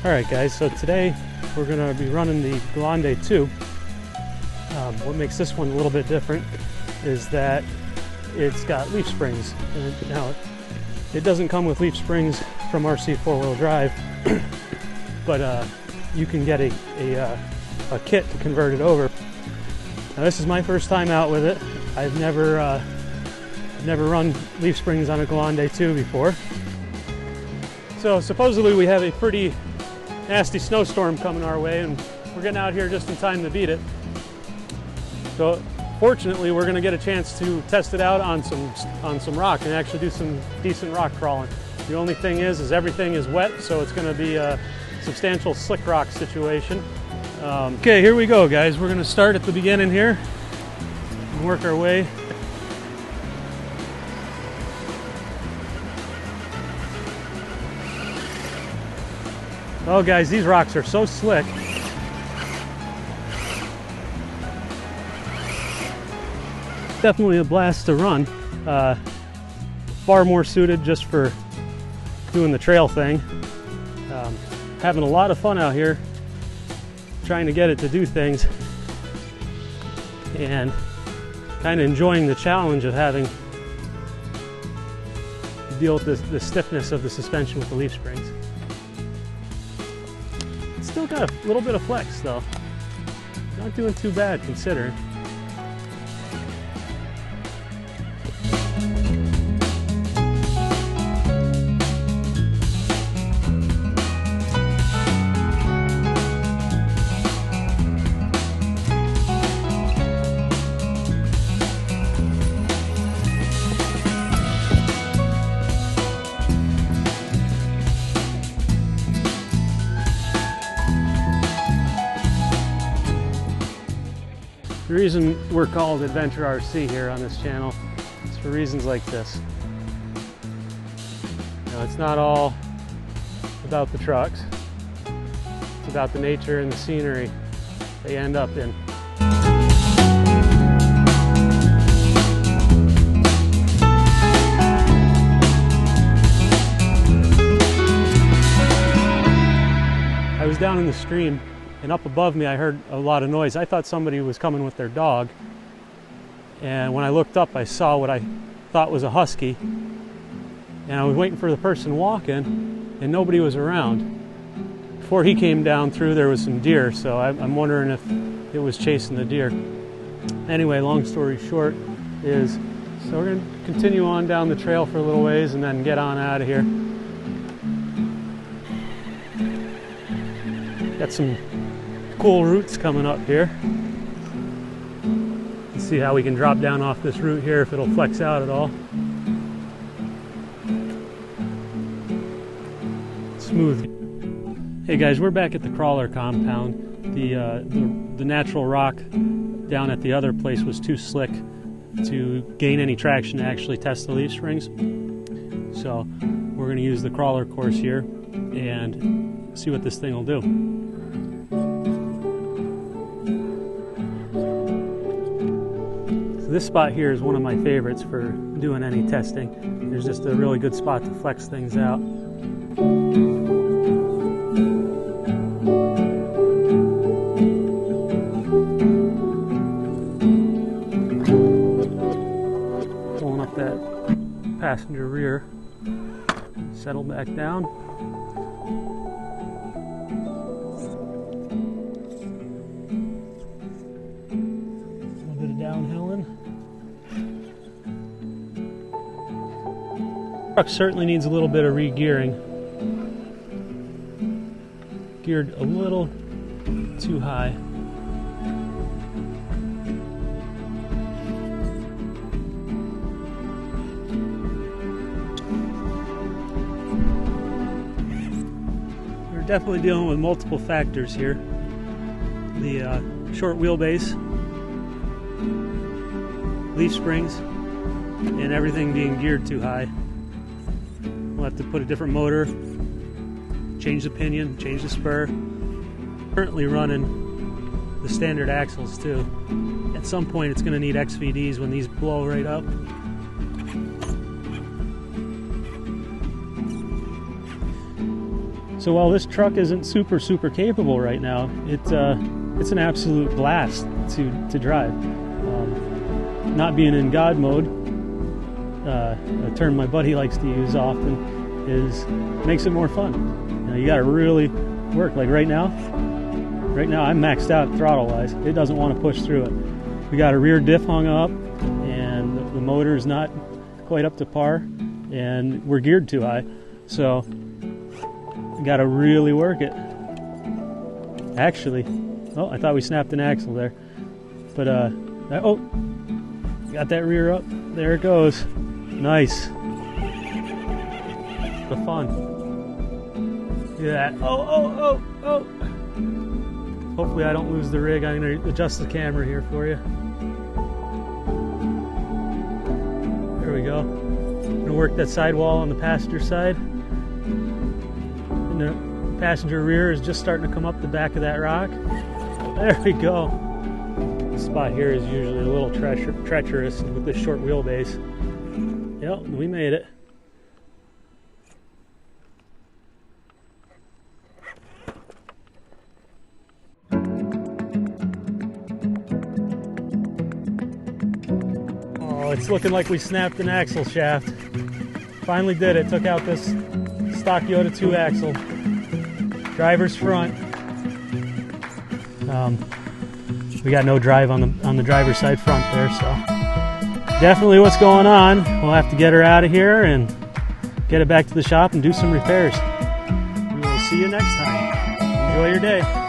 Alright guys, so today we're going to be running the Gelande 2. What makes this one a little bit different is that it's got leaf springs. Now, it doesn't come with leaf springs from RC4WD Drive, but you can get a kit to convert it over. Now this is my first time out with it. I've never run leaf springs on a Gelande 2 before. So supposedly we have a pretty nasty snowstorm coming our way, and we're getting out here just in time to beat it. So fortunately we're going to get a chance to test it out on some rock and actually do some decent rock crawling. The only thing is everything is wet, so it's going to be a substantial slick rock situation. Okay, here we go guys. We're going to start at the beginning here and work our way. Oh guys, these rocks are so slick. Definitely a blast to run. Far more suited just for doing the trail thing. Having a lot of fun out here trying to get it to do things, and kind of enjoying the challenge of having to deal with the stiffness of the suspension with the leaf springs. Still got a little bit of flex though. Not doing too bad considering. The reason we're called Adventure RC here on this channel is for reasons like this. Now, it's not all about the trucks. It's about the nature and the scenery they end up in. I was down in the stream, and up above me I heard a lot of noise. I thought somebody was coming with their dog, and when I looked up I saw what I thought was a husky, and I was waiting for the person walking and nobody was around. Before he came down through there was some deer, so I'm wondering if it was chasing the deer. Anyway, long story short is, so we're going to continue on down the trail for a little ways and then get on out of here. Got some cool routes coming up here. Let's see how we can drop down off this route here, if it'll flex out at all. Smooth. Hey guys, we're back at the crawler compound. The natural rock down at the other place was too slick to gain any traction to actually test the leaf springs. So we're going to use the crawler course here and see what this thing will do. This spot here is one of my favorites for doing any testing. There's just a really good spot to flex things out. Pulling up that passenger rear. Settle back down. A little bit of downhilling. The truck certainly needs a little bit of re-gearing. Geared a little too high. We're definitely dealing with multiple factors here. The short wheelbase, leaf springs, and everything being geared too high. We'll have to put a different motor, change the pinion, change the spur. Currently running the standard axles too. At some point it's going to need XVDs when these blow right up. So while this truck isn't super capable right now, it's an absolute blast to drive. Not being in God mode, a term my buddy likes to use often, makes it more fun. You know, you got to really work. Like right now I'm maxed out throttle wise. It doesn't want to push through it. We got a rear diff hung up, and the motor is not quite up to par, and we're geared too high. So we got to really work it. Actually, oh, I thought we snapped an axle there, but oh, got that rear up. There it goes. Nice. The fun. Look at that. Oh. Hopefully I don't lose the rig. I'm going to adjust the camera here for you. There we go. I'm going to work that sidewall on the passenger side. And the passenger rear is just starting to come up the back of that rock. There we go. This spot here is usually a little treacherous with this short wheelbase. Yep, we made it. Oh, it's looking like we snapped an axle shaft. Finally did it. Took out this stock Yoda 2 axle. Driver's front. We got no drive on the driver's side front there, so definitely what's going on. We'll have to get her out of here and get it back to the shop and do some repairs. We will see you next time. Enjoy your day.